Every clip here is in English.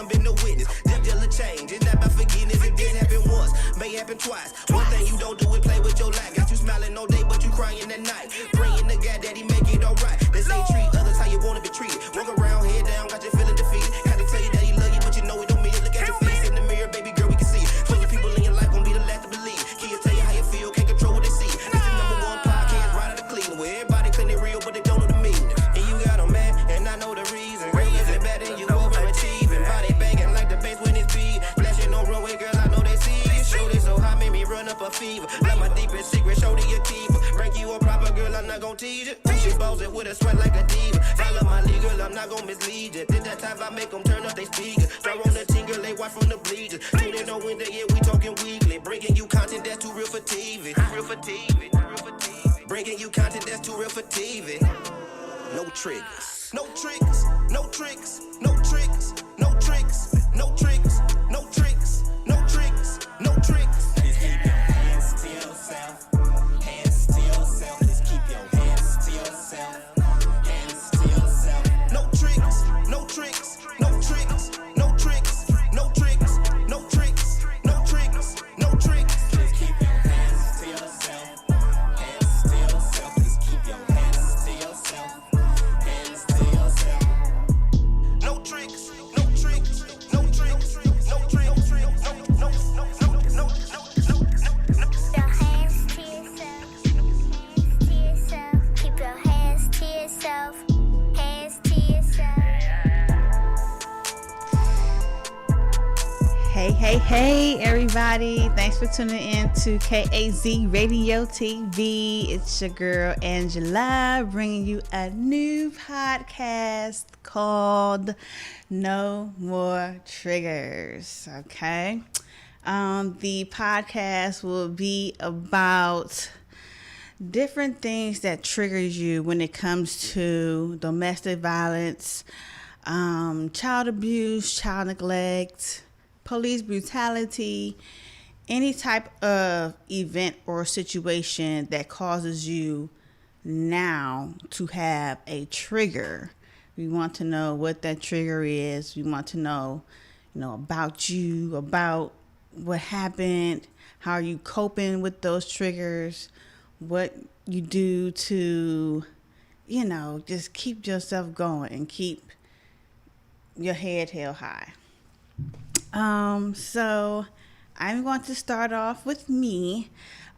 been a witness. Them deal a change, it's not about forgiveness. If this happen once, may happen twice. One thing you don't do is play with your life. Got you smiling all day, but you crying at night. Praying to God that he make it alright. They say treat others how you wanna be treated. Walk around head down, got you feeling defeated. Gotta tell you that he love you, but you know it don't mean it. Look at your face in the mirror, baby girl, we can see it. 20 people in your life gon' be the last to believe. Kids tell you how you feel, can't control what they see. This the #1 podcast right out of Cleveland, where everybody claim they real, but they don't know the meaning. And you got them mad, and I know the reason. Girl, looking better than you overachieving. Body banging like the bass when it's beat. Flashing on runway, girl, I know they see you. Show this so hot, made me run up a fever. Like my deepest secret, show to your keeper. Break you a proper girl, I'm not gon' tease you. Push your balls in with a sweat like a diva. Follow my lead, girl, I'm not gon' mislead you. Did that time I make them turn up they speaker. Throw on the team, girl, they watch from the bleachers. Tune in on Wednesday, yeah, we talking weekly. Bringing you content that's too real for TV. Real for TV. Real for TV. Bringing you content that's too real for TV. No tricks. No tricks. No tricks. No tricks. No tricks. No tricks. No tricks. No tricks. No tricks. Please keep your hands to yourself. Hands to yourself. Please keep your hands to yourself. Hands to yourself. No tricks. No tricks. No tricks. No tricks. No tricks. No tricks. No tricks. No tricks. Please keep your hands to yourself. Hands to yourself. Please keep your hands to yourself. Hands to yourself. No tricks. No tricks. No tricks. No tricks. No, no, no, no, no, no, no, no, no. Your hands to yourself. Hands to yourself. Keep your hands to yourself. Hands to yourself. Hey, everybody. Thanks for tuning in to KAZ Radio TV. It's your girl, Angela, bringing you a new podcast called No More Triggers. Okay. The podcast will be about different things that triggers you when it comes to domestic violence, child abuse, child neglect, police brutality, any type of event or situation that causes you now to have a trigger. We want to know what that trigger is. We want to know, about you, about what happened, how are you coping with those triggers, what you do to, just keep yourself going and keep your head held high. So I'm going to start off with me.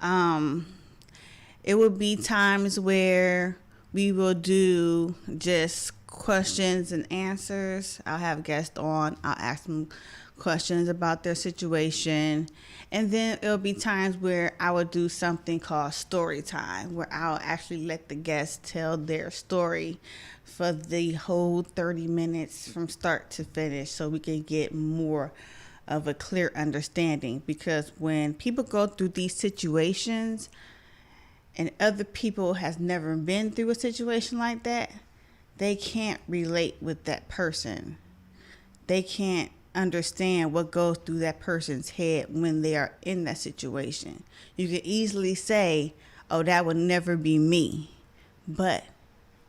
It will be times where we will do just questions and answers. I'll have guests on. I'll ask them questions about their situation. And then it'll be times where I will do something called story time, where I'll actually let the guests tell their story for the whole 30 minutes from start to finish, so we can get more of a clear understanding. Because when people go through these situations and other people has never been through a situation like that, they can't relate with that person. They can't understand what goes through that person's head when they are in that situation. You can easily say, oh, that would never be me, but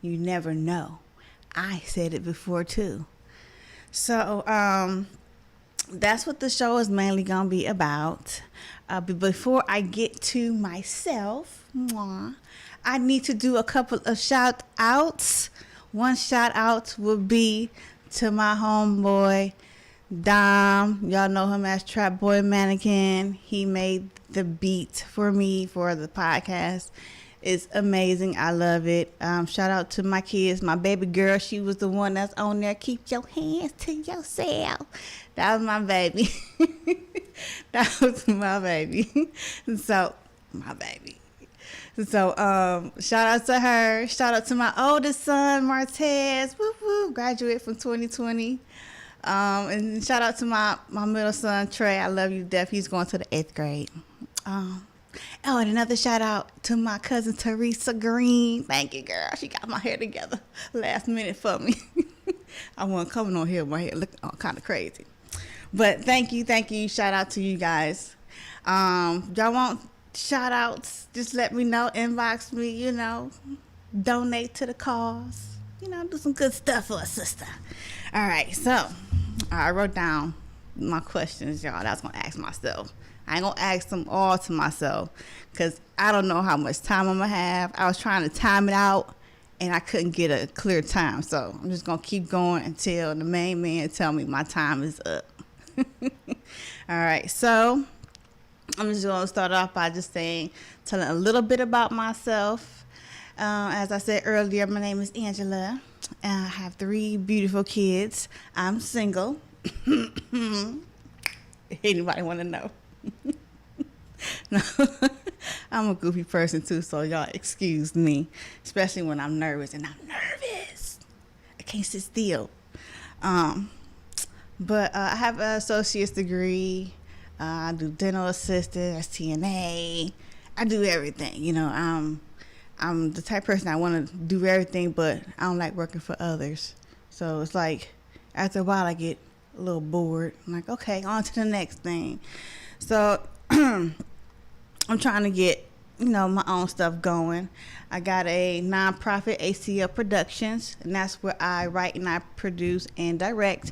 you never know. I said it before too. So that's what the show is mainly gonna be about. But before I get to myself, I need to do a couple of shout outs. One shout out will be to my homeboy Dom. Y'all know him as Trap Boy Mannequin. He made the beat for me for the podcast. It's amazing. I love it. Shout out to my kids. My baby girl, she was the one that's on there. Keep your hands to yourself. That was my baby. That was my baby. So, my baby. So, shout out to her. Shout out to my oldest son, Martez. Woo woo. Graduate from 2020. And shout out to my middle son, Trey. I love you to death. He's going to the 8th grade. And another shout out to my cousin Teresa Green. Thank you, girl. She got my hair together last minute for me. I wasn't coming on here with my hair looking kind of crazy. But thank you. Shout out to you guys. Y'all want shout outs? Just let me know. Inbox me, donate to the cause. Do some good stuff for a sister. All right, so I wrote down my questions, y'all, that I was going to ask myself. I ain't going to ask them all to myself because I don't know how much time I'm going to have. I was trying to time it out, and I couldn't get a clear time. So I'm just going to keep going until the main man tell me my time is up. All right. So I'm just going to start off by just telling a little bit about myself. As I said earlier, my name is Angela. I have 3 beautiful kids. I'm single. Anybody want to know? No. I'm a goofy person too, so y'all excuse me, especially when I'm nervous, and I'm nervous. I can't sit still. But I have an associate's degree. I do dental assistant, STNA. I do everything. You know, I'm the type of person I want to do everything, but I don't like working for others. So it's like after a while I get a little bored. I'm like, okay, on to the next thing. So I'm trying to get, my own stuff going. I got a nonprofit, ACL Productions, and that's where I write and I produce and direct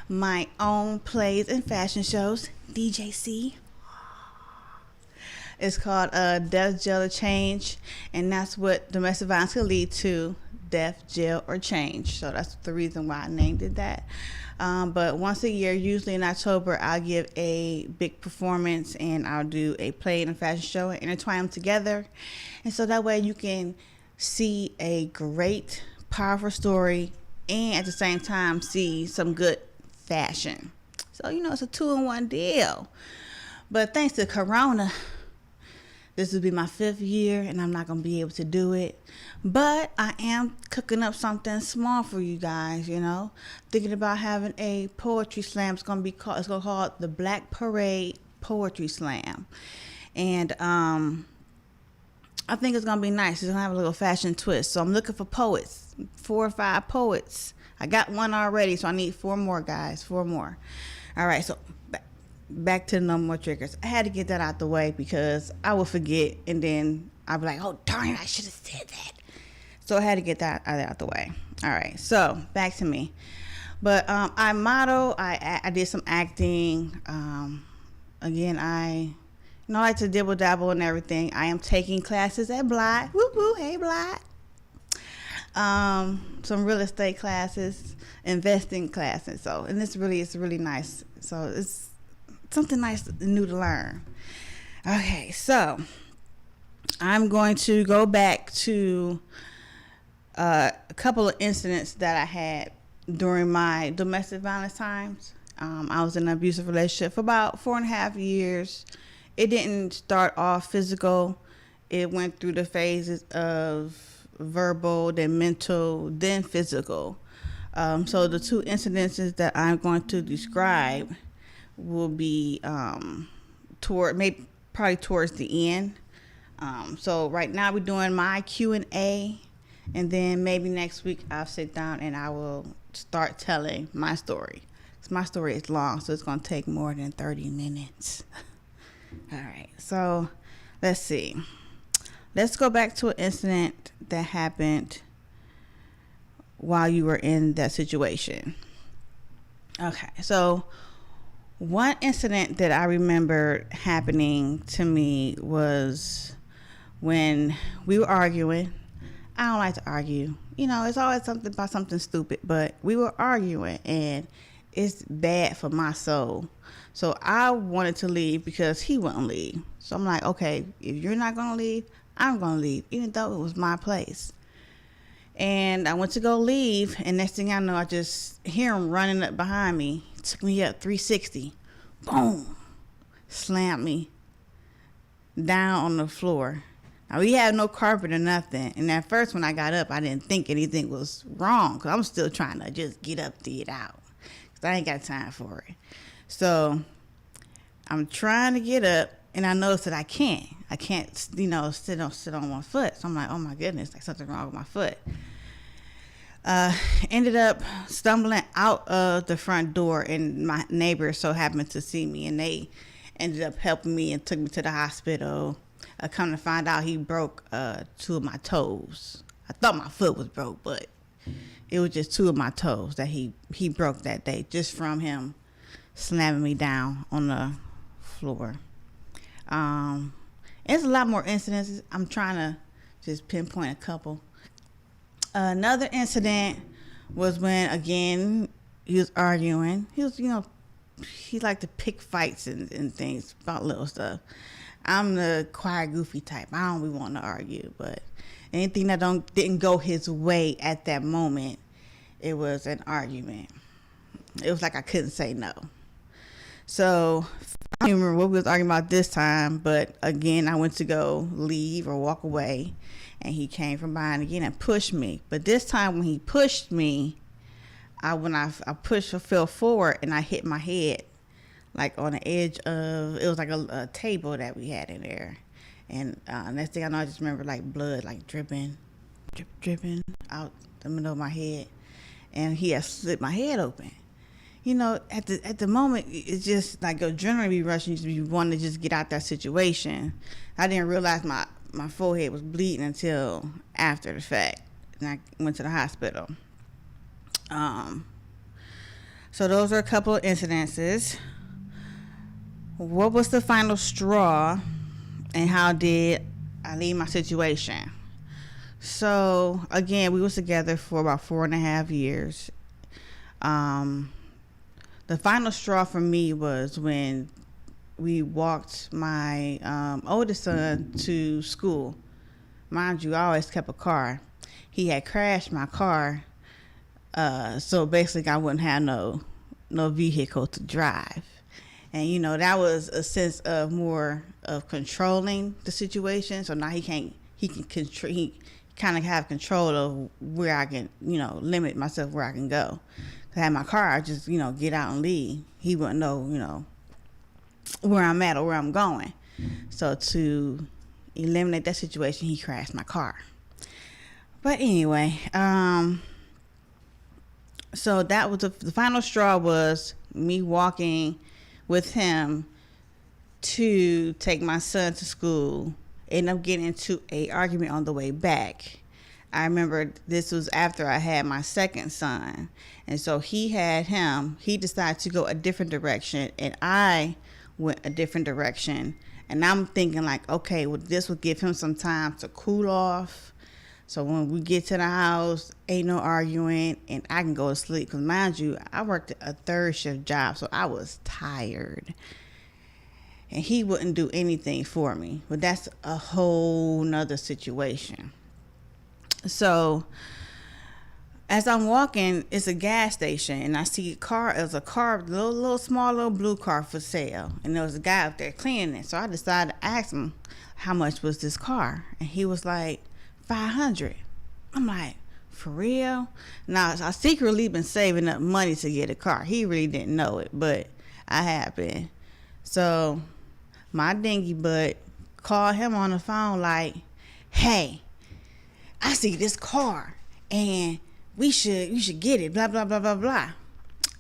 my own plays and fashion shows. DJC. It's called Death, Jail, or Change, and that's what domestic violence could lead to: death, jail, or change. So that's the reason why I named it that. But once a year, usually in October, I'll give a big performance, and I'll do a play and a fashion show and intertwine them together. And so that way you can see a great, powerful story and at the same time see some good fashion. So, it's a 2-in-1 deal. But thanks to Corona, this will be my 5th year, and I'm not going to be able to do it. But I am cooking up something small for you guys, Thinking about having a poetry slam. It's going to be called the Black Parade Poetry Slam. And I think it's going to be nice. It's going to have a little fashion twist. So I'm looking for poets, 4 or 5 poets. I got one already, so I need 4 more, guys, 4 more. All right, so back to no more triggers. I had to get that out the way because I will forget, and then I'll be like, oh, darn it, I should have said that. So I had to get that out the way. All right, so back to me. But I model. I did some acting. Again, I like to dibble dabble and everything. I am taking classes at Blythe. Woo woo, hey Blythe. Some real estate classes, investing classes. So, and it's really nice. So it's something nice and new to learn. Okay, so I'm going to go back to a couple of incidents that I had during my domestic violence times. I was in an abusive relationship for about 4.5 years. It didn't start off physical. It went through the phases of verbal, then mental, then physical. So the 2 incidences that I'm going to describe will be probably towards the end. So right now we're doing my Q&A, and then maybe next week I'll sit down and I will start telling my story. 'Cause my story is long, so it's going to take more than 30 minutes. All right, so let's see. Let's go back to an incident that happened while you were in that situation. Okay, so one incident that I remember happening to me was when we were arguing. I don't like to argue. It's always something about something stupid, but we were arguing, and it's bad for my soul. So I wanted to leave because he wouldn't leave. So I'm like, okay, if you're not going to leave, I'm going to leave, even though it was my place. And I went to go leave, and next thing I know, I just hear him running up behind me. Took me up 360. Boom. Slammed me down on the floor. Now, we had no carpet or nothing. And at first, when I got up, I didn't think anything was wrong, because I'm still trying to just get up to get out, because I ain't got time for it. So I'm trying to get up, and I notice that I can't, sit on one foot. So I'm like, oh my goodness, like something wrong with my foot. Ended up stumbling out of the front door, and my neighbors so happened to see me, and they ended up helping me and took me to the hospital. Come to find out, he broke 2 of my toes. I thought my foot was broke, but It was just 2 of my toes that he broke that day, just from him slamming me down on the floor. There's a lot more incidents. I'm trying to just pinpoint a couple. Another incident was when, again, he was arguing. He was, he liked to pick fights and things about little stuff. I'm the quiet, goofy type. I don't really want to argue, but anything that didn't go his way at that moment, it was an argument. It was like I couldn't say no. So I don't remember what we was arguing about this time, but again, I went to go leave or walk away, and he came from behind again and pushed me. But this time when he pushed me, when I pushed or fell forward, and I hit my head like on the edge of, it was like a table that we had in there. And next thing I know, I just remember like blood like dripping out the middle of my head, and he had slit my head open. At the moment, it's just like adrenaline be rushing. You want to just get out that situation. I didn't realize my forehead was bleeding until after the fact, and I went to the hospital. So those are a couple of incidences. What was the final straw, and how did I leave my situation? So again, we was together for about 4.5 years. The final straw for me was when we walked my oldest son to school. Mind you, I always kept a car. He had crashed my car, so basically I wouldn't have no vehicle to drive. And that was a sense of more of controlling the situation. So now he can kind of have control of where I can, limit myself where I can go. I had my car, I just, get out and leave. He wouldn't know, where I'm at or where I'm going. So to eliminate that situation, he crashed my car. But anyway, so that was the final straw, was me walking with him to take my son to school. Ended up getting into a argument on the way back. I remember this was after I had my second son. And so he decided to go a different direction, and I went a different direction. And I'm thinking like, okay, well, this will give him some time to cool off. So when we get to the house, ain't no arguing, and I can go to sleep. Because mind you, I worked a third shift job, so I was tired. And he wouldn't do anything for me. But that's a whole nother situation. So as I'm walking, it's a gas station, and I see a car. It was a car, little small blue car for sale, and there was a guy up there cleaning it. So I decided to ask him how much was this car, and he was like $500. I'm like, for real? Now I secretly been saving up money to get a car. He really didn't know it, but I have been. So my dingy butt called him on the phone like, hey, I see this car, and you should get it, blah, blah, blah, blah, blah.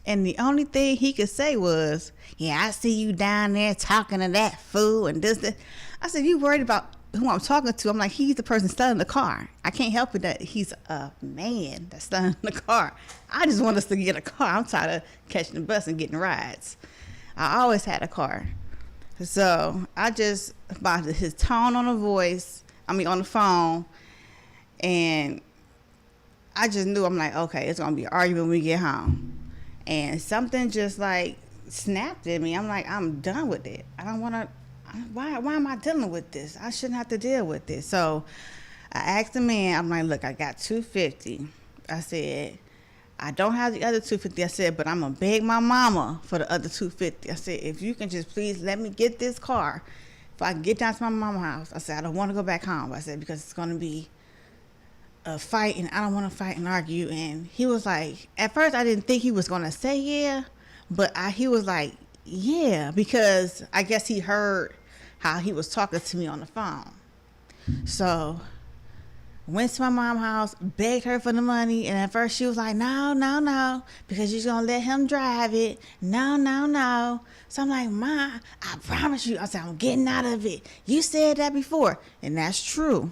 And the only thing he could say was, yeah, I see you down there talking to that fool and this. I said, you worried about who I'm talking to? I'm like, he's the person selling the car. I can't help it that he's a man that's selling the car. I just want us to get a car. I'm tired of catching the bus and getting rides. I always had a car. So I just, by his tone on the phone, and I just knew, I'm like, okay, it's going to be an argument when we get home. And something just like snapped at me. I'm like, I'm done with it. I don't want to, why am I dealing with this? I shouldn't have to deal with this. So I asked the man, I'm like, look, I got $250. I said, I don't have the other $250. I said, but I'm going to beg my mama for the other $250. I said, if you can just please let me get this car. If I can get down to my mama's house. I said, I don't want to go back home. I said, because it's going to be a fight, and I don't want to fight and argue. And he was like, at first I didn't think he was going to say yeah, but he was like, yeah, because I guess he heard how he was talking to me on the phone. So went to my mom's house, begged her for the money, and at first she was like, no, because you're going to let him drive it. No. So I'm like, Ma, I promise you. I said, I'm getting out of it. You said that before. And that's true.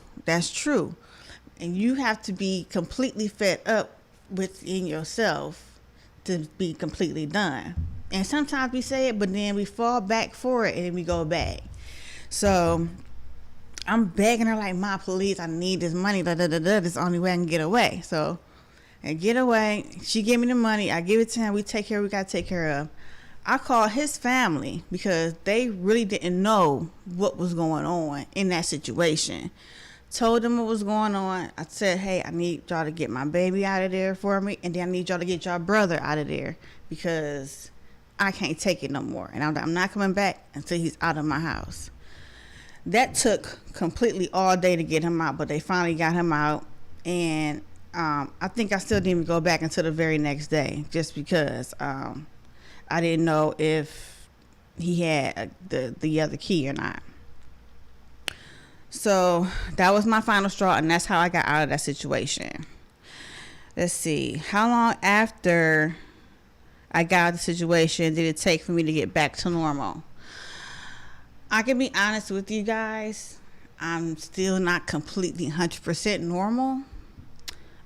And you have to be completely fed up within yourself to be completely done. And sometimes we say it, but then we fall back for it and then we go back. So I'm begging her like, "Ma, please, I need this money. Da, da, da, da. This is the only way I can get away." So I get away. She give me the money. I give it to him. We take care. We got to take care of. I called his family because they really didn't know what was going on in that situation. Told them what was going on. I said, "Hey, I need y'all to get my baby out of there for me, and then I need y'all to get y'all brother out of there because I can't take it no more. And I'm not coming back until he's out of my house." That took completely all day to get him out, but they finally got him out. And I think I still didn't even go back until the very next day, just because I didn't know if he had the other key or not. So that was my final straw, and that's how I got out of that situation. Let's see. How long after I got out of the situation did it take for me to get back to normal? I can be honest with you guys. I'm still not completely 100% normal.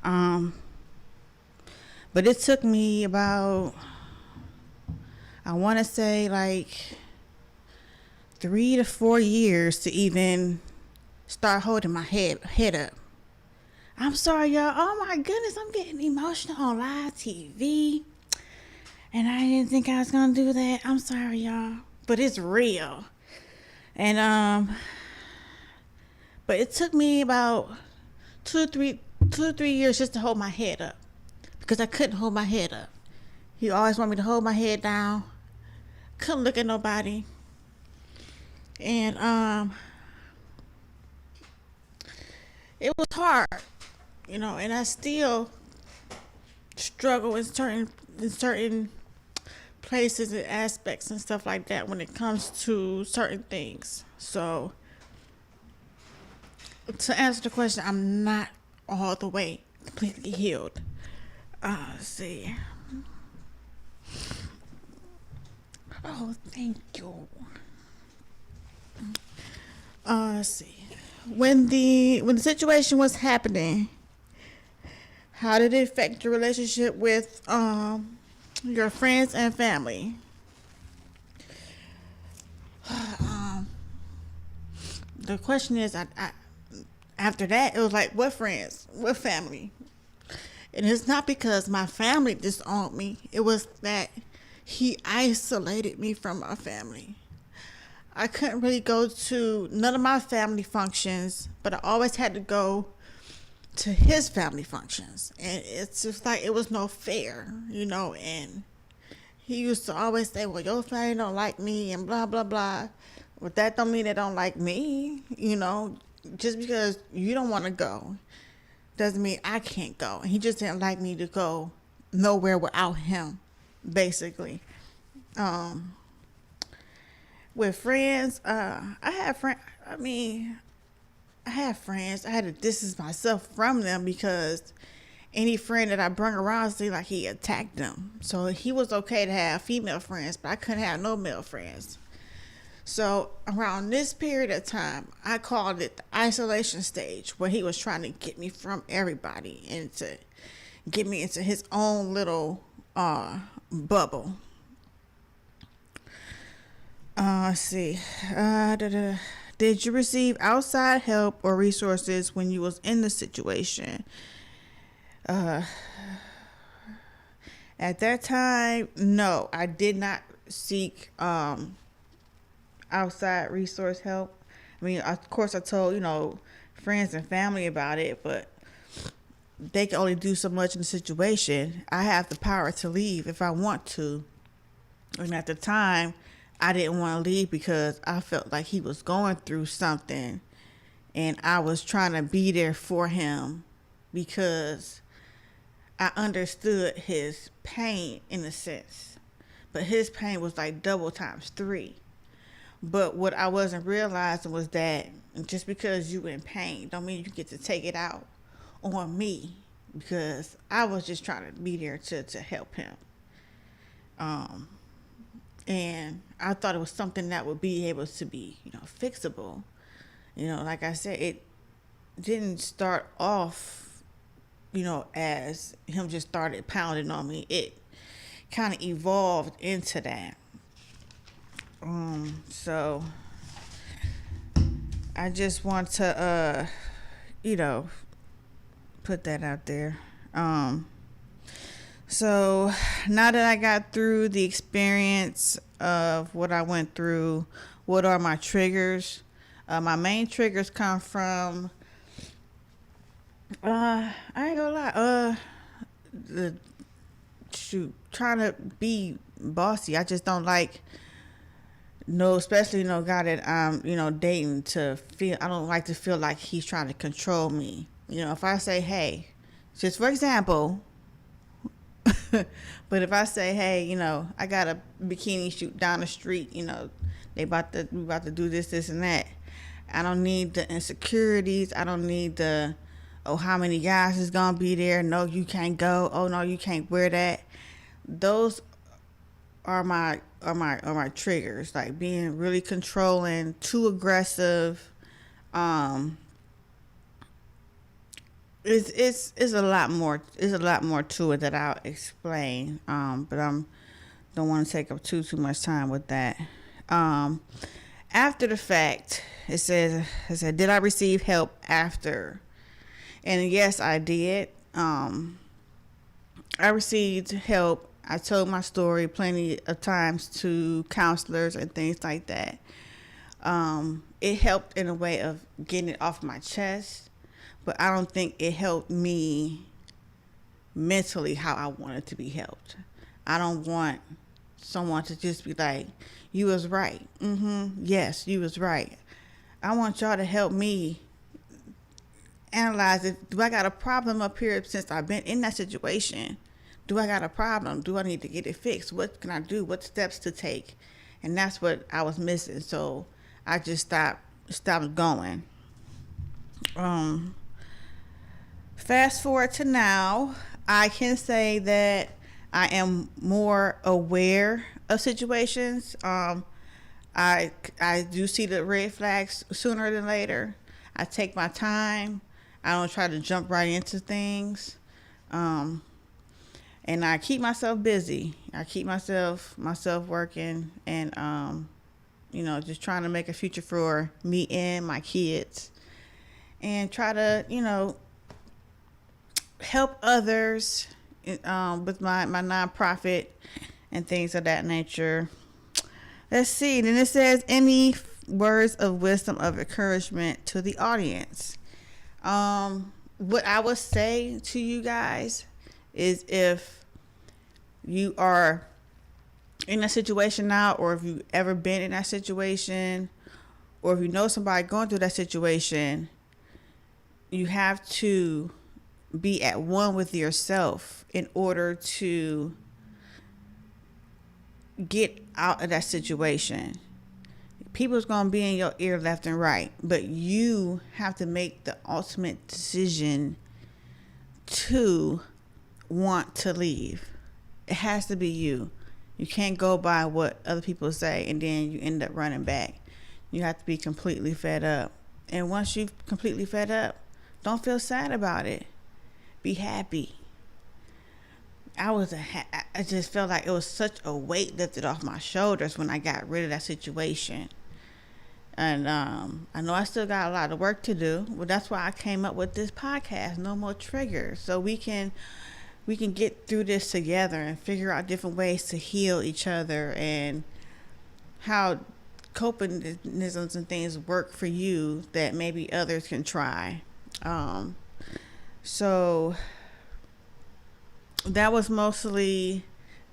But it took me about, I want to say like 3 to 4 years to even start holding my head up. I'm sorry, y'all. Oh my goodness, I'm getting emotional on live TV. And I didn't think I was going to do that. I'm sorry, y'all. But it's real. And, but it took me about 2 or 3 years just to hold my head up. Because I couldn't hold my head up. He always wanted me to hold my head down. Couldn't look at nobody. And, it was hard, you know, and I still struggle in certain places and aspects and stuff like that when it comes to certain things. So to answer the question, I'm not all the way completely healed. Let's see. Oh, thank you. Let's see. When the situation was happening, how did it affect your relationship with your friends and family? The question is, I after that, it was like, what friends? What family? And it's not because my family disowned me. It was that he isolated me from my family. I couldn't really go to none of my family functions, but I always had to go to his family functions. And it's just like, it was no fair, you know. And he used to always say, "Well, your family don't like me," and blah, blah, blah. But that don't mean they don't like me, you know. Just because you don't want to go doesn't mean I can't go. And he just didn't like me to go nowhere without him, basically. With friends, I had friends. I had to distance myself from them because any friend that I bring around seemed like he attacked them. So he was okay to have female friends, but I couldn't have no male friends. So around this period of time, I called it the isolation stage, where he was trying to get me from everybody and to get me into his own little bubble. Let's see. Did you receive outside help or resources when you was in the situation? At that time, no, I did not seek outside resource help. I mean, of course, I told, you know, friends and family about it, but they can only do so much in the situation. I have the power to leave if I want to. And at the time, I didn't want to leave because I felt like he was going through something, and I was trying to be there for him because I understood his pain in a sense, but his pain was like double times 3. But what I wasn't realizing was that just because you in pain don't mean you get to take it out on me, because I was just trying to be there to help him. And I thought it was something that would be able to be, you know, fixable. You know, like I said, it didn't start off, as him just started pounding on me, it kind of evolved into that. So I just want to, put that out there. So now that I got through the experience of what I went through, what are my triggers? My main triggers come from, I ain't gonna lie, trying to be bossy. I just don't like, especially guy that I'm dating, to feel. I don't like to feel like he's trying to control me. If I say, hey, just for example, but if I say, hey, I got a bikini shoot down the street, we about to do this and that. I don't need the insecurities. I don't need the, how many guys is gonna be there? No, you can't go. Oh no, you can't wear that. Those are my triggers, like being really controlling, too aggressive. It's a lot more. It's a lot more to it that I'll explain. But don't want to take up too much time with that. After the fact, it said, did I receive help after? And yes, I did. I received help. I told my story plenty of times to counselors and things like that. It helped in a way of getting it off my chest, but I don't think it helped me mentally how I wanted to be helped. I don't want someone to just be like, you was right. Yes, you was right. I want y'all to help me analyze it. Do I got a problem up here since I've been in that situation? Do I got a problem? Do I need to get it fixed? What can I do? What steps to take? And that's what I was missing. So I just stopped going. Fast forward to now, I can say that I am more aware of situations. I do see the red flags sooner than later. I take my time. I don't try to jump right into things. And I keep myself busy. I keep myself working and, just trying to make a future for me and my kids. And try to, help others with my nonprofit and things of that nature. Let's see. Then it says, any words of wisdom of encouragement to the audience. What I would say to you guys is, if you are in a situation now, or if you've ever been in that situation, or if you know somebody going through that situation, you have to be at one with yourself in order to get out of that situation. People's going to be in your ear left and right, but you have to make the ultimate decision to want to leave. It has to be you. You can't go by what other people say and then you end up running back. You have to be completely fed up. And once you've completely fed up, don't feel sad about it. Be happy. I just felt like it was such a weight lifted off my shoulders when I got rid of that situation. And I know I still got a lot of work to do, but that's why I came up with this podcast, No More Triggers, so we can get through this together and figure out different ways to heal each other and how coping mechanisms and things work for you that maybe others can try. So that was mostly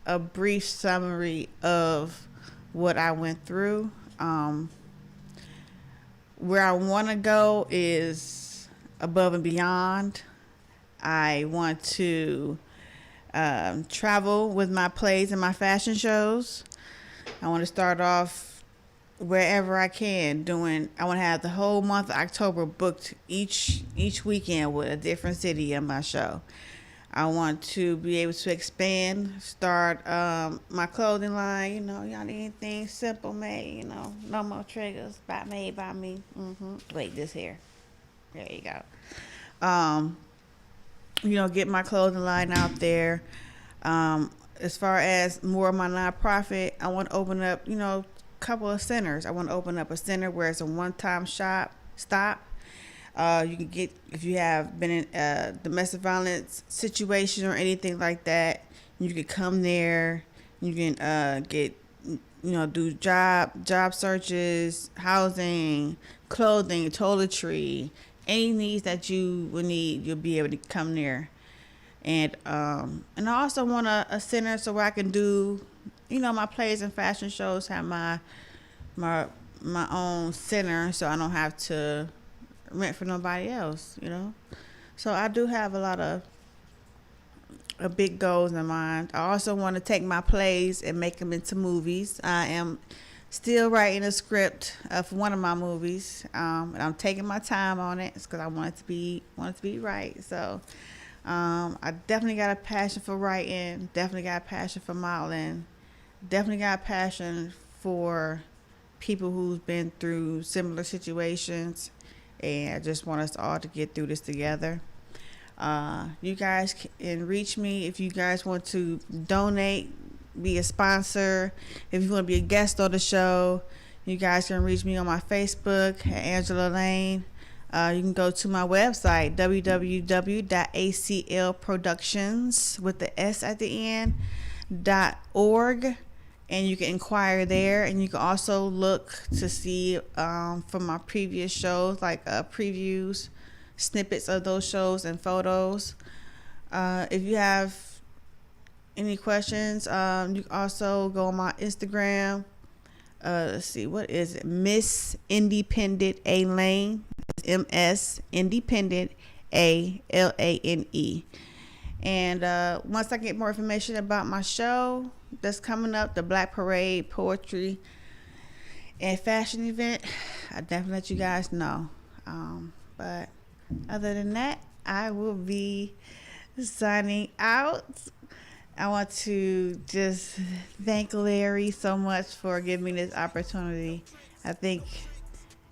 a brief summary of what I went through. Where I want to go is above and beyond. I want to travel with my plays and my fashion shows. I want to start off wherever I can I want to have the whole month of October booked each weekend with a different city in my show. I want to be able to expand, start my clothing line. Y'all need anything simple made, No More Triggers, made by me. Wait, this here. There you go. get my clothing line out there. As far as more of my nonprofit, I want to open up, a couple of centers. I want to open up a center where it's a one-time stop. You can get, if you have been in a domestic violence situation or anything like that, you can come there. You can get, do job searches, housing, clothing, toiletry, any needs that you would need, you'll be able to come there. And I also want a center so where I can do, my plays and fashion shows, have my own center, so I don't have to rent for nobody else, So I do have a lot of big goals in mind. I also want to take my plays and make them into movies. I am still writing a script for one of my movies, and I'm taking my time on it because I want it to be right. So I definitely got a passion for writing. Definitely got a passion for modeling. Definitely got a passion for people who've been through similar situations, and I just want us all to get through this together. You guys can reach me if you guys want to donate, be a sponsor, if you want to be a guest on the show. You guys can reach me on my Facebook at Angela Lane. You can go to my website, www.aclproductions with the S at the end .org, and you can inquire there. And you can also look to see from my previous shows, like previews, snippets of those shows and photos. If you have any questions, you can also go on my Instagram. Let's see, what is it? Miss Independent A Lane. MS Independent ALANE. And once I get more information about my show that's coming up, the Black Parade Poetry and Fashion event, I'll definitely let you guys know. But other than that, I will be signing out. I want to just thank Larry so much for giving me this opportunity. I think,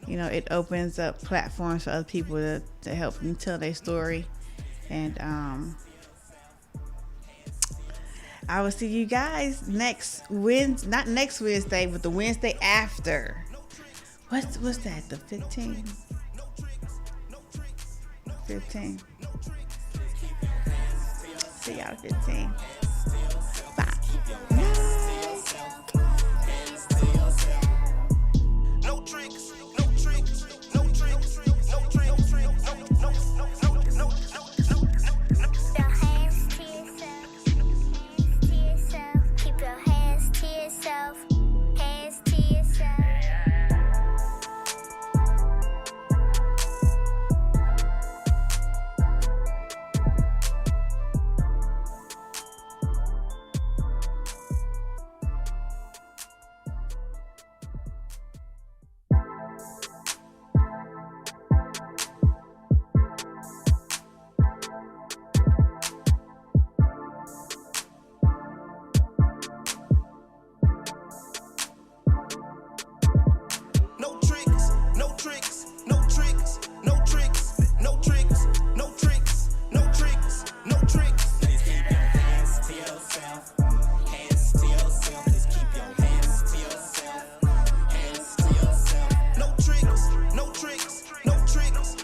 it opens up platforms for other people to help them tell their story. And I will see you guys next Wednesday, not next Wednesday, but the Wednesday after. What's that, the 15th? 15. See y'all 15. Bye.